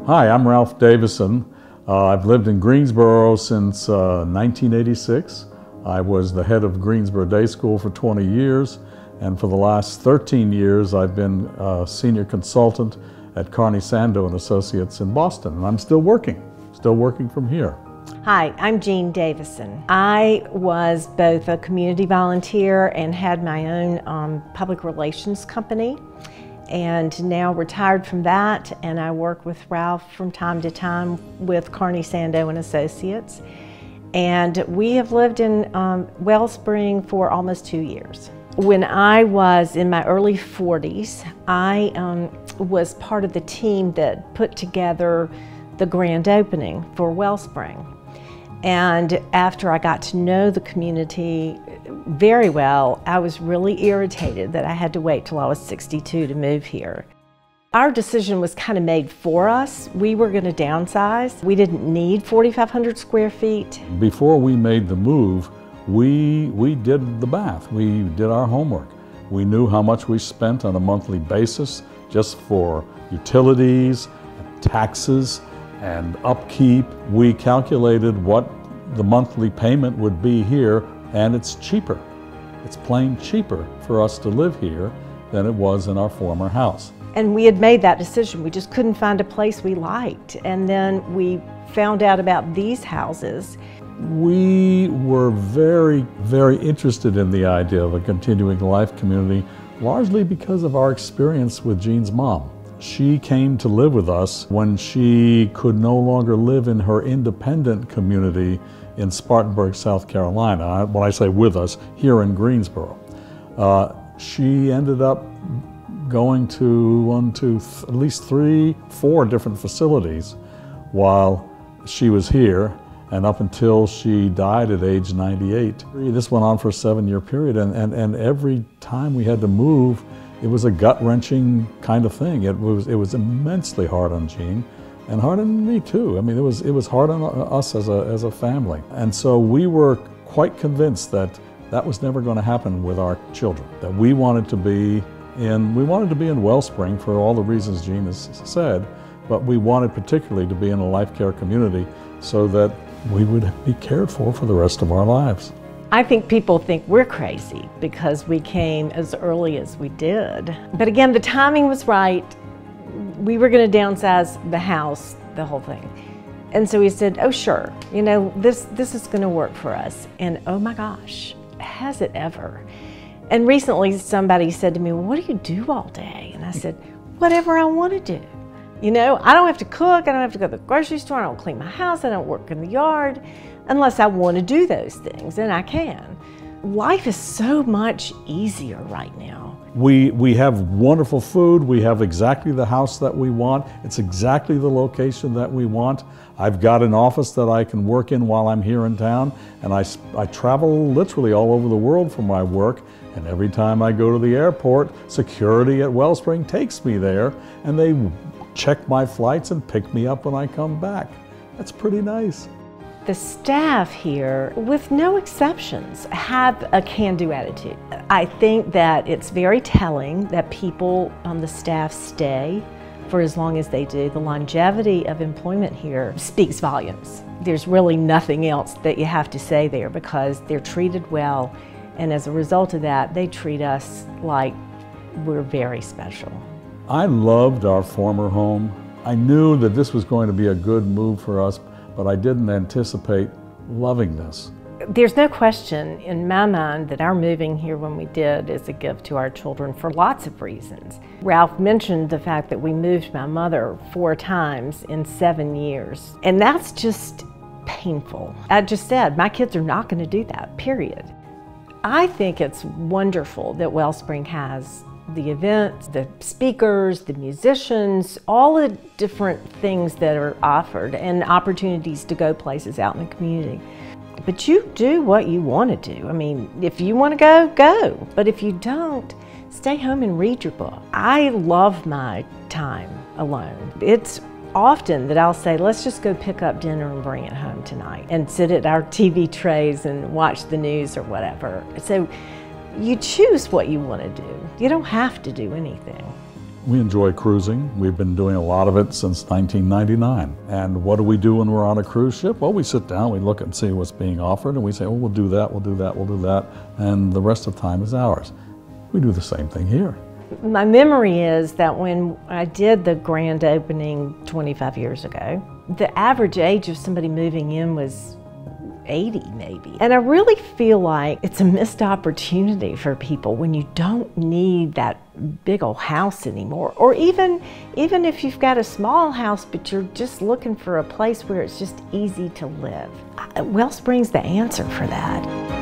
Hi, I'm Ralph Davison. I've lived in Greensboro since 1986. I was the head of Greensboro Day School for 20 years, and for the last 13 years I've been a senior consultant at Carney Sando and Associates in Boston, and I'm still working from here. Hi, I'm Jean Davison. I was both a community volunteer and had my own public relations company, and now retired from that, and I work with Ralph from time to time with Carney Sando and Associates. And we have lived in Wellspring for almost 2 years. When I was in my early 40s, I was part of the team that put together the grand opening for Wellspring. And after I got to know the community very well, I was really irritated that I had to wait till I was 62 to move here. Our decision was kind of made for us. We were going to downsize. We didn't need 4,500 square feet. Before we made the move, we did the math. We did our homework. We knew how much we spent on a monthly basis just for utilities, taxes, and upkeep. We calculated what the monthly payment would be here, and it's cheaper. It's plain cheaper for us to live here than it was in our former house. And we had made that decision. We just couldn't find a place we liked. And then we found out about these houses. We were very, very interested in the idea of a continuing life community, largely because of our experience with Jean's mom. She came to live with us when she could no longer live in her independent community in Spartanburg, South Carolina. When I say with us, here in Greensboro. She ended up going to at least 3, 4 different facilities while she was here, and up until she died at age 98. This went on for a 7-year period, and every time we had to move, it was a gut-wrenching kind of thing. It was immensely hard on Jean, and hard on me too. I mean, it was hard on us as a family. And so we were quite convinced that that was never going to happen with our children. That we wanted to be in Wellspring for all the reasons Jean has said, but we wanted particularly to be in a life care community so that we would be cared for the rest of our lives. I think people think we're crazy because we came as early as we did. But again, the timing was right. We were going to downsize the house, the whole thing. And so he said, oh sure, you know, this is going to work for us. And oh my gosh, has it ever? And recently somebody said to me, well, what do you do all day? And I said, whatever I want to do. You know, I don't have to cook, I don't have to go to the grocery store, I don't clean my house, I don't work in the yard, unless I want to do those things, and I can. Life is so much easier right now. We have wonderful food, we have exactly the house that we want, it's exactly the location that we want. I've got an office that I can work in while I'm here in town, and I travel literally all over the world for my work, and every time I go to the airport, security at Wellspring takes me there, and they check my flights and pick me up when I come back. That's pretty nice. The staff here, with no exceptions, have a can-do attitude. I think that it's very telling that people on the staff stay for as long as they do. The longevity of employment here speaks volumes. There's really nothing else that you have to say there because they're treated well, and as a result of that, they treat us like we're very special. I loved our former home. I knew that this was going to be a good move for us, but I didn't anticipate loving this. There's no question in my mind that our moving here when we did is a gift to our children for lots of reasons. Ralph mentioned the fact that we moved my mother 4 times in 7 years, and that's just painful. I just said, my kids are not going to do that, period. I think it's wonderful that Wellspring has the events, the speakers, the musicians, all the different things that are offered and opportunities to go places out in the community. But you do what you want to do. I mean, if you want to go, go. But if you don't, stay home and read your book. I love my time alone. It's often that I'll say, let's just go pick up dinner and bring it home tonight and sit at our TV trays and watch the news or whatever. So you choose what you want to do. You don't have to do anything. We enjoy cruising. We've been doing a lot of it since 1999. And what do we do when we're on a cruise ship? Well, we sit down, we look and see what's being offered, and we say, oh, we'll do that, we'll do that, we'll do that, and the rest of the time is ours. We do the same thing here. My memory is that when I did the grand opening 25 years ago, the average age of somebody moving in was 80 maybe. And I really feel like it's a missed opportunity for people when you don't need that big old house anymore. Or even if you've got a small house but you're just looking for a place where it's just easy to live. Wellspring's the answer for that.